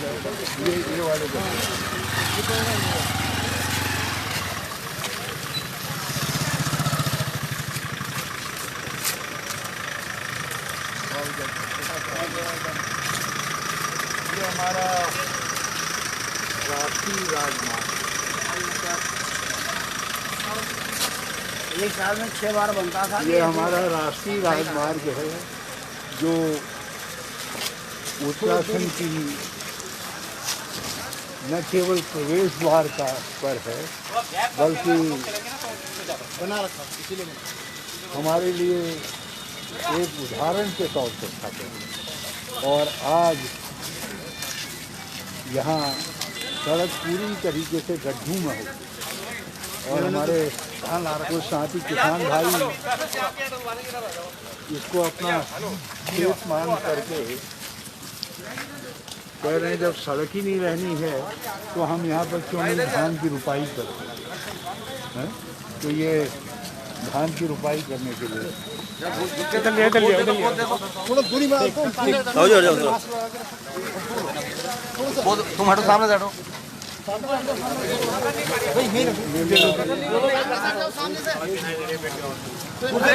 ये वाले ये हमारा राष्ट्रीय राजमार्ग एक साल में 6 बार बनता था। ये हमारा राष्ट्रीय राजमार्ग है जो उत्तराखंड की न केवल प्रवेश द्वार का पर है बल्कि हमारे लिए एक उदाहरण के तौर पर स्थापित है। और आज यहाँ सड़क पूरी तरीके से गड्ढों में हो और हमारे कुछ साथी किसान भाई इसको अपना खेत मान करके कह रहे हैं जब सड़क ही नहीं रहनी है तो हम यहाँ पर क्यों नहीं धान की रुपाई करते हैं। तो ये धान की रुपाई करने के लिए थोड़ा दूरी में तुम हटो, सामने से हटो।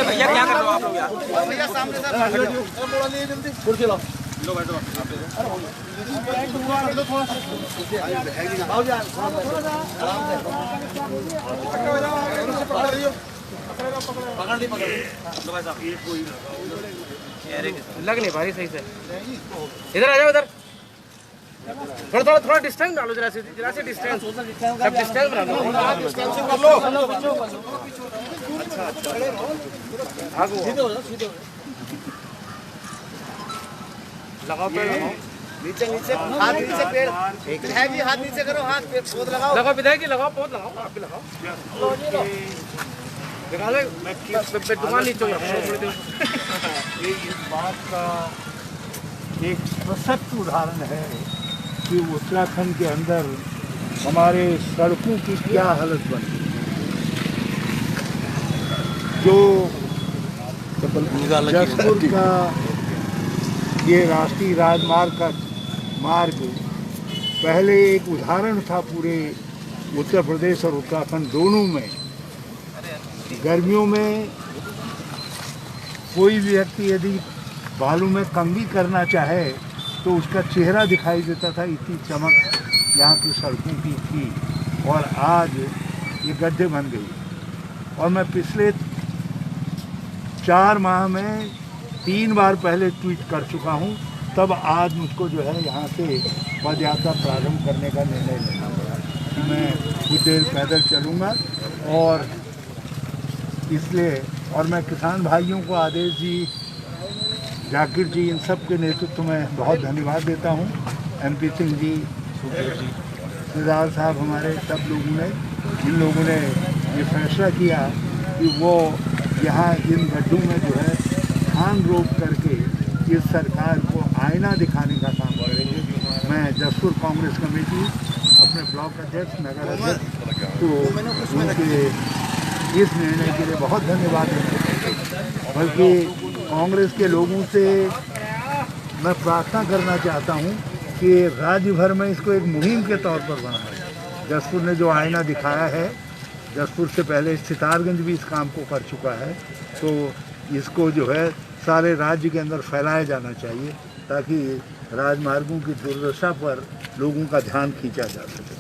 भैया क्या कर रहे हो आप लोग यार? भैया सामने से कुर्सी लाओ। लो बैठो लग नहीं भाई सही से। इधर आ जाओ, इधर थोड़ा डिस्टेंस डालो, जरा से डिस्टेंस, सब डिस्टेंस बना लो। अच्छा लगाओ पेड़, नीचे हाथ नीचे पेड़ है भी, हाथ नीचे करो, हाथ पे पौध लगाओ। लगाओ विधायक जी, लगाओ पौध लगाओ, आप भी लगाओ। दुकान नीचे ये इस बात का एक सशक्त उदाहरण है कि उत्तराखंड के अंदर हमारे सड़कों की क्या हालत बन गई। जो जसपुर का ये राष्ट्रीय राजमार्ग का मार्ग पहले एक उदाहरण था पूरे उत्तर प्रदेश और उत्तराखंड दोनों में। गर्मियों में कोई भी व्यक्ति यदि बालू में कंघी करना चाहे तो उसका चेहरा दिखाई देता था, इतनी चमक यहाँ की सड़कों की थी। और आज ये गड्ढे बन गई। और मैं पिछले 4 माह में 3 बार पहले ट्वीट कर चुका हूँ, तब आज मुझको जो है यहाँ से पद यात्रा प्रारंभ करने का निर्णय लेना पड़ा कि मैं कुछ देर पैदल चलूँगा। और इसलिए और मैं किसान भाइयों को, आदेश जी, जाकिर जी, इन सब के नेतृत्व में बहुत धन्यवाद देता हूँ। MP सिंह जी, सुखदेव जी, निदार साहब, हमारे सब लोगों ने, इन लोगों ने ये फैसला किया कि वो यहाँ इन गड्ढों में जो है धान रोप करके इस सरकार को आईना दिखाने का काम करेंगे। मैं जसपुर कांग्रेस कमेटी, अपने ब्लॉक अध्यक्ष, नगर अध्यक्ष तो उनके इस निर्णय के लिए बहुत धन्यवाद देता। बल्कि कांग्रेस के लोगों से मैं प्रार्थना करना चाहता हूं कि राज्य भर में इसको एक मुहिम के तौर पर बनाएं। जसपुर ने जो आईना दिखाया है, जसपुर से पहले सितारगंज भी इस काम को कर चुका है, तो इसको जो है सारे राज्य के अंदर फैलाया जाना चाहिए ताकि राजमार्गों की दुर्दशा पर लोगों का ध्यान खींचा जा सके।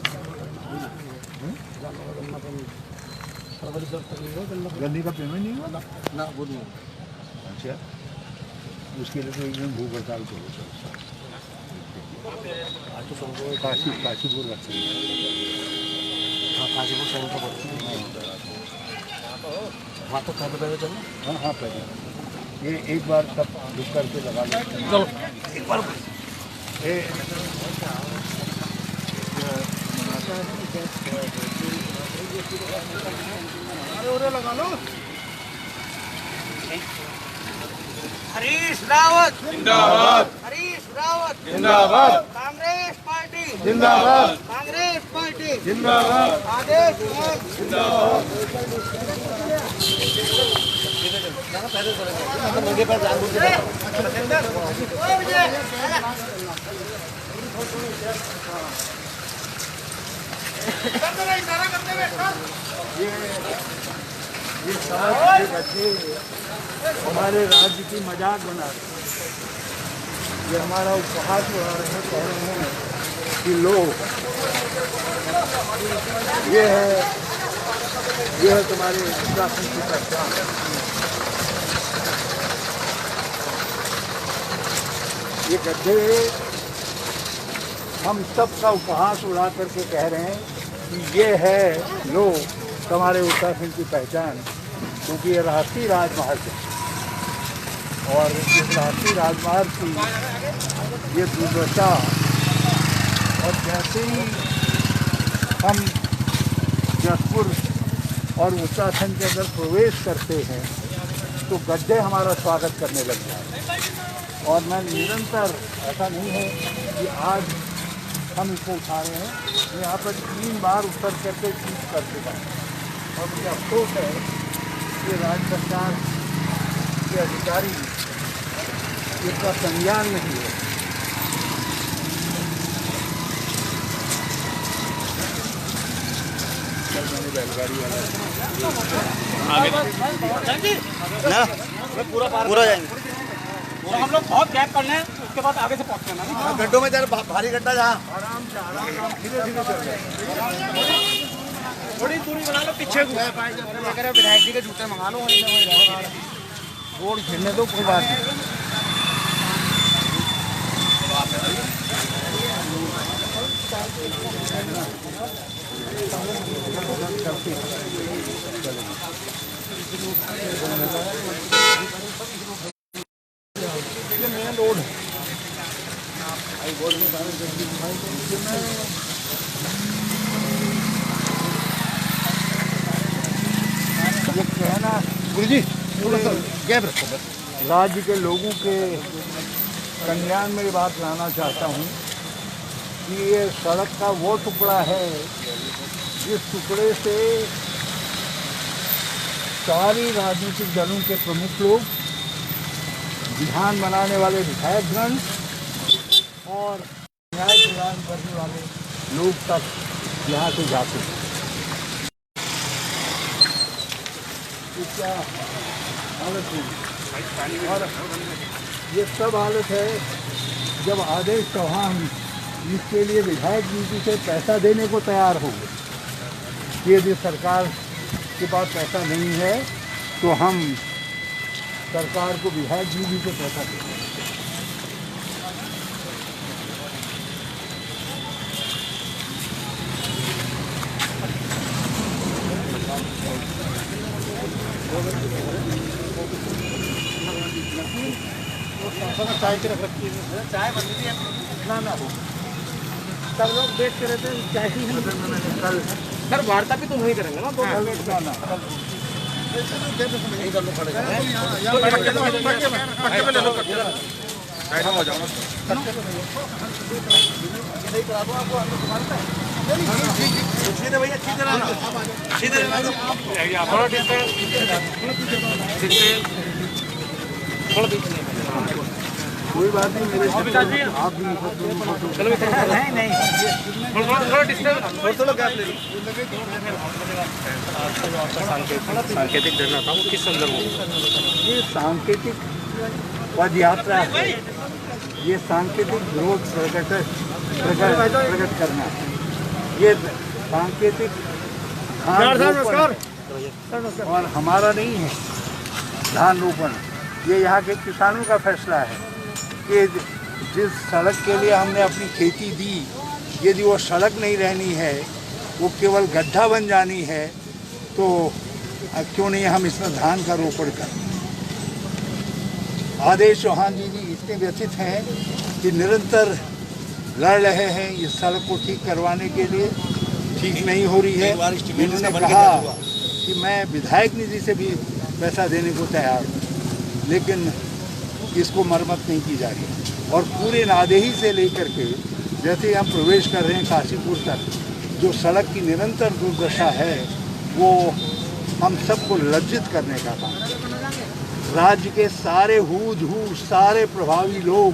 गन्ने का पेमेंट नहीं हुआ ना, वो नहीं। अच्छा, उसके लिए तो एकदम भूख हड़ताल करो। काशीपुर रखते हैं। हाँ, काशीपुर साइड का वहाँ तो पैदल चलो। हाँ पैदल। ये एक बार सब रुक करके लगा लो। चलो एक बार अरे लगा लो। हरीश रावत जिंदाबाद, हरीश रावत जिंदाबाद, कांग्रेस पार्टी जिंदाबाद, कांग्रेस पार्टी जिंदाबाद, आदेश जिंदाबाद। ये समाज के बच्चे हमारे राज्य की मजाक बना रहे हैं, ये हमारा उपहास उड़ा रहे हैं, कह रहे हैं कि लो ये है तुम्हारे उत्तराखंड की पहचान। ये गड्ढे हम सबका उपहास उड़ा करके कह रहे हैं कि ये है लो तुम्हारे उत्तराखंड की पहचान, क्योंकि ये राष्ट्रीय राजमार्ग है और इस राष्ट्रीय राजमार्ग की ये दुर्दशा। और जैसे ही हम जसपुर और उत्तराखंड के अंदर प्रवेश करते हैं तो गड्ढे हमारा स्वागत करने लग जाते हैं। और मैं निरंतर, ऐसा नहीं है कि आज हम इसको उठा रहे हैं, मैं यहाँ पर 3 बार उतर करके चीज कर चुका हूँ और मुझे अफसोस है कि राज्य सरकार के अधिकारी इसका संज्ञान नहीं है। मैंने बैलगाड़ी वाला पूरा जाएंगे। तो हम लोग बहुत गैप कर लें, उसके बाद आगे से पहुँचते हैं ना गड्ढों में जरा भारी गड्ढा जहाँ आराम से धीरे धीरे चल रहे हैं। थोड़ी दूरी बना लो पीछे को। विधायक जी के जूते मंगा लो। रोड घेरने दो, कोई बात नहीं। मेन रोड है, ये कहना गुरुजी थोड़ा सा गैप रखो बस। राज्य के लोगों के कल्याण में ये बात लाना चाहता हूँ कि ये सड़क का वो टुकड़ा है जिस टुकड़े से सारी राजनीतिक दलों के प्रमुख लोग, विधान बनाने वाले विधायकगण और न्याय प्रदान करने वाले लोग तक यहाँ से जाते हैं। तो क्या हालत हुई, और ये सब हालत है जब आदेश चौहान इसके लिए विधायक नीति से पैसा देने को तैयार हो गए कि यदि सरकार के पास पैसा नहीं है तो हम सरकार को विधायक नीति से पैसा देंगे। चाय की रख रखी है, चाय बन रही है ना सब लोग देख के रहते हैं। चाय ही कल सर वार्ता भी तो वही करेंगे ना। तो ना इधर लोग खड़े सीधे भैया सीधे रहना, सीधे रहना। थोड़ा डिस्टेंस, थोड़ा बीच में। कोई बात नहीं, मेरे से आप भी चलो नहीं नहीं, थोड़ा डिस्टेंस, थोड़ा गैप ले लो। सांकेतिक देना था, वो किस संदर्भ में? ये सांकेतिक पद यात्रा है, ये सांकेतिक विरोध प्रकट करना है, ये सांकेतिक धान रोपण और हमारा नहीं है धान रोपण। ये यहाँ के किसानों का फैसला है कि जिस सड़क के लिए हमने अपनी खेती दी, यदि वो सड़क नहीं रहनी है, वो केवल गड्ढा बन जानी है, तो क्यों नहीं हम इसमें धान का रोपण करें। आदेश चौहान जी इतने व्यथित हैं कि निरंतर लड़ रहे हैं इस सड़क को ठीक करवाने के लिए, ठीक नहीं हो रही है। इन्होंने कहा कि मैं विधायक निधि से भी पैसा देने को तैयार हूँ, लेकिन इसको मरम्मत नहीं की जा रही। और पूरे नादेही से लेकर के जैसे हम प्रवेश कर रहे हैं काशीपुर तक, जो सड़क की निरंतर दुर्दशा है वो हम सबको लज्जित करने का काम है। राज्य के सारे सारे प्रभावी लोग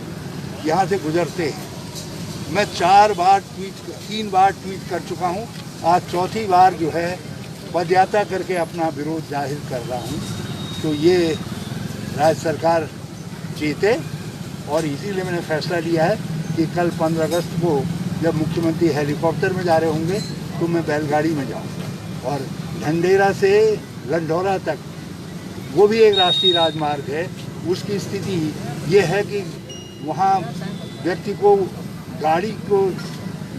यहाँ से गुजरते हैं मैं 3 बार ट्वीट कर चुका हूँ। आज चौथी बार जो है पदयात्रा करके अपना विरोध जाहिर कर रहा हूँ। तो ये राज्य सरकार जीते और इसीलिए मैंने फैसला लिया है कि कल 15 अगस्त को जब मुख्यमंत्री हेलीकॉप्टर में जा रहे होंगे तो मैं बैलगाड़ी में जाऊँ। और ढंढेरा से लंढौरा तक वो भी एक राष्ट्रीय राजमार्ग है, उसकी स्थिति ये है कि वहाँ व्यक्ति को गाड़ी को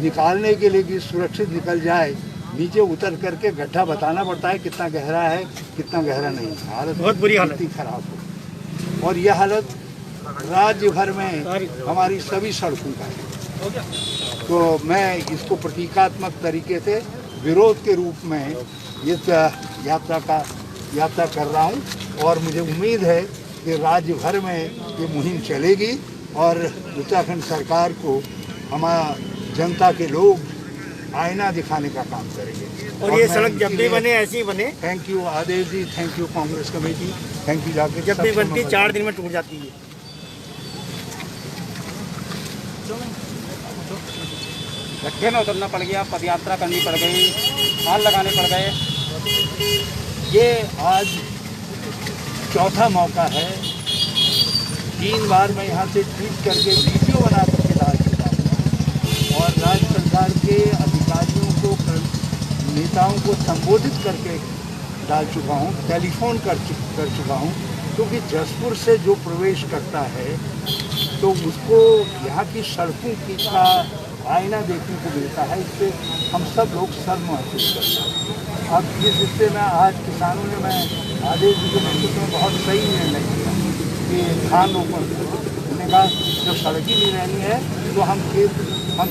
निकालने के लिए कि सुरक्षित निकल जाए, नीचे उतर करके गड्ढा बताना पड़ता है कितना गहरा है कितना गहरा नहीं। हालत बहुत बुरी हालत इतनी खराब हो। और यह हालत राज्य भर में हमारी सभी सड़कों का है। तो मैं इसको प्रतीकात्मक तरीके से विरोध के रूप में इस यात्रा कर रहा हूँ और मुझे उम्मीद है कि राज्य भर में ये मुहिम चलेगी और उत्तराखंड सरकार को हमारा जनता के लोग आईना दिखाने का काम करेंगे। और ये सड़क जब भी बने ऐसी ही बने। Thank you Aadesh ji, thank you Congress committee, thank you जाके जब भी बनती 4 दिन में टूट जाती है। गड्ढे में उतरना पड़ गया, पदयात्रा करनी पड़ गई, हाल लगाने पड़ गए। ये आज चौथा मौका है। 3 बार मैं यहाँ से ट्वीट करके वीडियो बना करके डाल चुका हूँ और राज्य सरकार के अधिकारियों को नेताओं को संबोधित करके डाल चुका हूँ, टेलीफोन कर चुका हूँ। क्योंकि जसपुर से जो प्रवेश करता है तो उसको यहाँ की सड़कों का आईना देखने को मिलता है। इससे हम सब लोग शर्म महसूस करते हैं। अब जिस हिस्से में आज किसानों ने, मैं आदेश जी के नेतृत्व में बहुत सही निर्णय किया कि धान रोपण, उन्होंने कहा जब सड़क ही नहीं रहनी है तो हम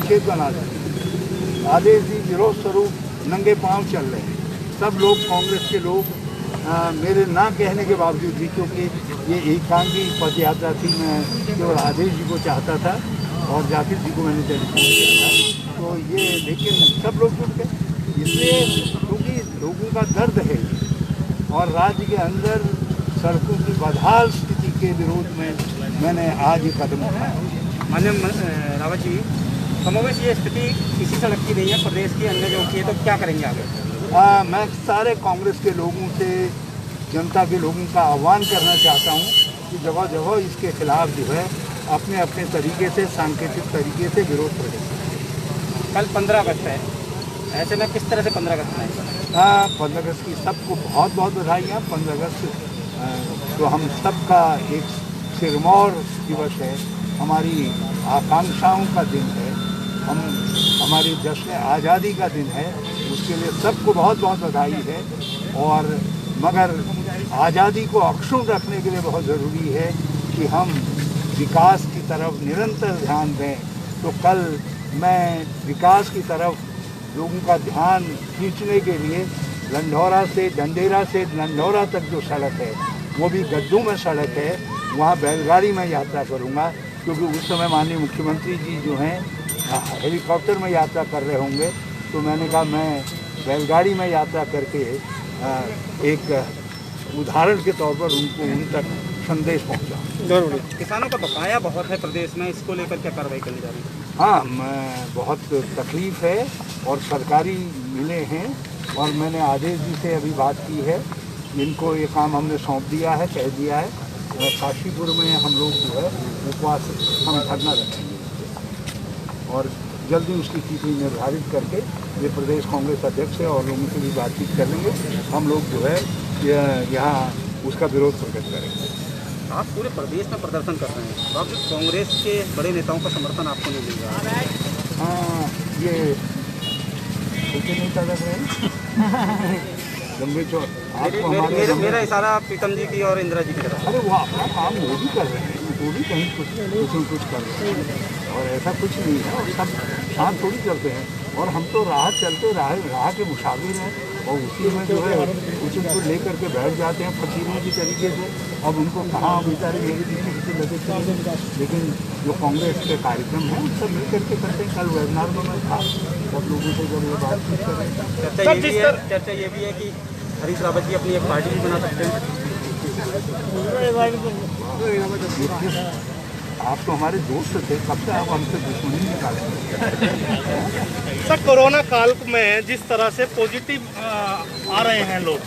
खेत बना दें। आदेश जी विरोध स्वरूप नंगे पाँव चल रहे हैं। सब लोग, कांग्रेस के लोग मेरे ना कहने के बावजूद भी, क्योंकि ये एकांगी पद यात्रा थी, मैं केवल आदेश जी को चाहता था और जाकिर जी को मैंने टेलीफोन किया था, तो ये लेकिन सब लोग जुट गए। इसलिए क्योंकि लोगों का दर्द है और राज्य के अंदर सड़कों की बदहाल स्थिति के विरोध में मैंने आज ये कदम उठाया। माननीय रावत जी, कमोबेश ये स्थिति किसी सड़क की नहीं है, प्रदेश के अन्य जो की है, तो क्या करेंगे आगे? मैं सारे कांग्रेस के लोगों से, जनता के लोगों का आह्वान करना चाहता हूँ कि जगह जगह इसके खिलाफ जो है अपने अपने तरीके से, सांकेतिक तरीके से विरोध प्रदर्शन। कल 15 अगस्त है, ऐसे में किस तरह से 15 अगस्त मनाएंगे? 15 अगस्त की सबको बहुत बहुत बधाइयाँ। 15 अगस्त तो हम सबका एक सिरमौर दिवस है, हमारी आकांक्षाओं का दिन है, हमारी जश्न आज़ादी का दिन है। उसके लिए सबको बहुत बहुत बधाई है। और मगर आज़ादी को अक्षुण्ण रखने के लिए बहुत ज़रूरी है कि हम विकास की तरफ निरंतर ध्यान दें। तो कल मैं विकास की तरफ लोगों का ध्यान खींचने के लिए लंढौरा से, ढंढेरा से लंढौरा तक जो सड़क है वो भी गड्ढों में सड़क है, वहाँ बैलगाड़ी में यात्रा करूँगा। क्योंकि उस समय माननीय मुख्यमंत्री जी जो हैं हेलीकॉप्टर में यात्रा कर रहे होंगे, तो मैंने कहा मैं बैलगाड़ी में यात्रा करके एक उदाहरण के तौर पर उन तक संदेश पहुंचा। किसानों का बकाया बहुत है प्रदेश में, इसको लेकर क्या कार्रवाई करनी जा रही है? हाँ, बहुत तकलीफ है और सरकारी मिले हैं और मैंने आदेश जी से अभी बात की है। इनको ये काम हमने सौंप दिया है, कह दिया है। काशीपुर में हम लोग जो है उपवास, हम धरना रखेंगे और जल्दी उसकी तिथि निर्धारित करके ये प्रदेश कांग्रेस अध्यक्ष है और लोगों से भी बातचीत कर लेंगे। हम लोग जो है यहाँ उसका विरोध प्रकट करेंगे। आप पूरे प्रदेश में प्रदर्शन कर रहे हैं, तो आप कांग्रेस के बड़े नेताओं का समर्थन आपको नहीं मिल रहा है? हाँ, ये छोटे नेता लग रहे हैं लंबे चौड़। मेरा इशारा प्रीतम जी की और इंदिरा जी की तरफ। अरे वो अपना काम वो भी कर रहे हैं, वो भी कहीं कुछ कर रहे हैं और ऐसा कुछ नहीं है। और सब साथ थोड़ी चलते हैं और हम तो राह चलते राह के मुशाविर हैं और उसी में जो है कुछ उनको लेकर के बैठ जाते हैं फकीरों की तरीके से। अब उनको कहाँ बेचारे मेरे पीछे लगे चले, लेकिन जो कांग्रेस के कार्यक्रम हैं उन सब मिल करके करते हैं। कल वेबिनार में मैं था, सब लोगों से जब ये बातचीत कर रहे हैं। चर्चा ये भी है कि हरीश रावत जी अपनी एक पार्टी भी बना सकते हैं। आप तो हमारे दोस्त थे, कब से आप हमसे दुश्मनी निकालेंगे? सर कोरोना काल में जिस तरह से पॉजिटिव आ रहे हैं लोग,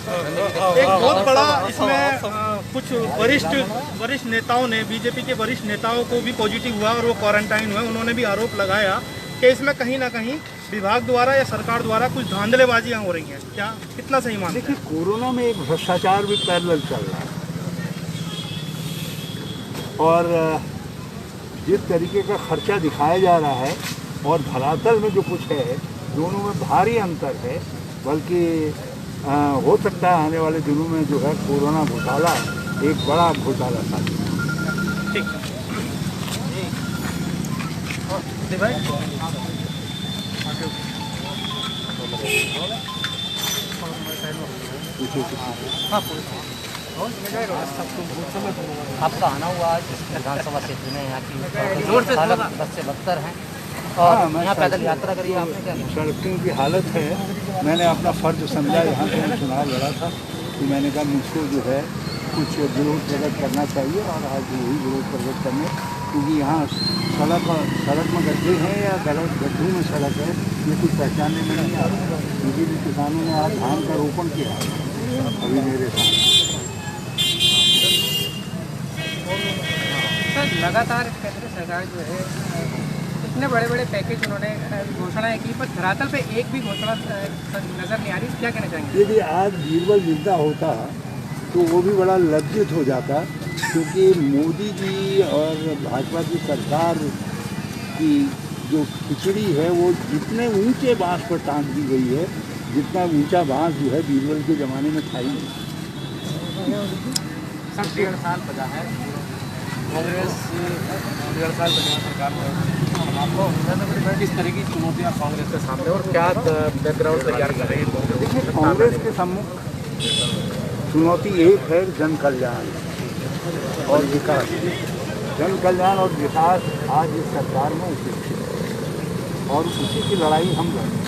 एक बहुत बड़ा इसमें कुछ वरिष्ठ नेताओं ने, बीजेपी के वरिष्ठ नेताओं को भी पॉजिटिव हुआ और वो क्वारंटाइन हुए। उन्होंने भी आरोप लगाया कि इसमें कहीं ना कहीं विभाग द्वारा या सरकार द्वारा कुछ धांधलेबाजियां हो रही हैं। क्या कितना सही मानते हैं? देखिए, कोरोना में एक भ्रष्टाचार भी पैरेलल चल रहा है, और जिस तरीके का खर्चा दिखाया जा रहा है और धरातल में जो कुछ है, दोनों में भारी अंतर है। बल्कि हो सकता है आने वाले दिनों में जो है कोरोना घोटाला एक बड़ा घोटाला साबित हो। ठीक आपका आना हुआ आज विधानसभा क्षेत्र में, यहाँ की हालत बद से बदतर है और यहाँ पैदल यात्रा करिए आपने क्या? सड़कों की हालत है। मैंने अपना फर्ज समझा, यहाँ से मैं चुनाव लड़ा था, तो मैंने कहा मुझको जो है कुछ विरोध प्रकट करना चाहिए, और आज यही विरोध प्रकट करने, क्योंकि यहाँ सड़क में गड्ढे हैं या गड्ढों में सड़क है, ये कुछ पहचानने में नहीं आ रहा। क्योंकि भी किसानों ने आज धान का रोपण किया अभी मेरे साथ। सर लगातार केंद्र सरकार जो है इतने बड़े बड़े पैकेज उन्होंने घोषणाएं की, पर धरातल पे एक भी घोषणा नजर नहीं आ रही। क्या कहना चाहेंगे? यदि आज बीरबल जिंदा होता तो वो भी बड़ा लज्जित हो जाता, क्योंकि मोदी जी और भाजपा की सरकार की जो खिचड़ी है वो जितने ऊंचे बांस पर टांग दी गई है, जितना ऊंचा बांस जो है बीरबल के ज़माने में था ही नहीं। सब 1.5 साल बचा है कांग्रेस, 1.5 साल बचा सरकार में। आपको किस तरह की चुनौतियाँ कांग्रेस के सामने और क्या बैकग्राउंड तैयार कर रही है? देखिए, कांग्रेस के सम्मुख चुनौती एक है जन कल्याण और विकास। जन कल्याण और विकास आज इस सरकार में उपेक्षित है, और उसी की लड़ाई हम लड़ रहे हैं।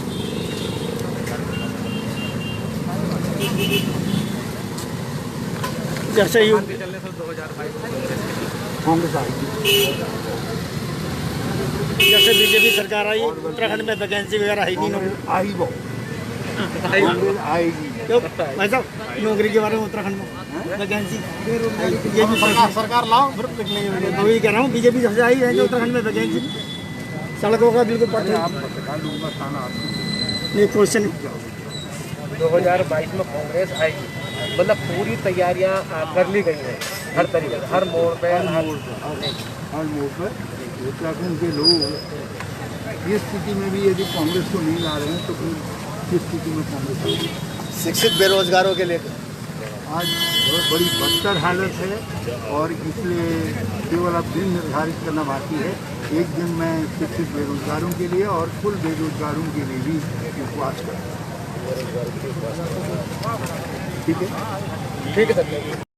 जैसे ही चलने से 2022 कांग्रेस आएगी, जैसे बीजेपी सरकार आई, उत्तराखंड में वैकेंसी वगैरह है नहीं, नौकरी आई वो कांग्रेस आएगी। क्यों भाई साहब, नौकरी के बारे में उत्तराखंड में वैकेंसी, ये भी सरकार लाओ। मैं वही कह रहा हूँ, बीजेपी सबसे आई है जो उत्तराखंड में वैकेंसी, सड़कों का बिल्कुल पट नहीं क्वेश्चन। 2022 में कांग्रेस आएगी, मतलब पूरी तैयारियां कर ली गई हैं हर तरीके से, हर मोड़ पे हर मोड़ पर। उत्तराखंड के लोग इस स्थिति में भी यदि कांग्रेस को नहीं ला रहे हैं तो फिर किस स्थिति में कांग्रेस आएगी? शिक्षित बेरोजगारों के लिए आज बहुत बड़ी बदतर हालत है, और इसलिए केवल अब दिन निर्धारित करना बाकी है। एक दिन मैं शिक्षित बेरोजगारों के लिए और कुल बेरोजगारों के लिए भी उपवास करूँगा। ठीक है ठीक है सर।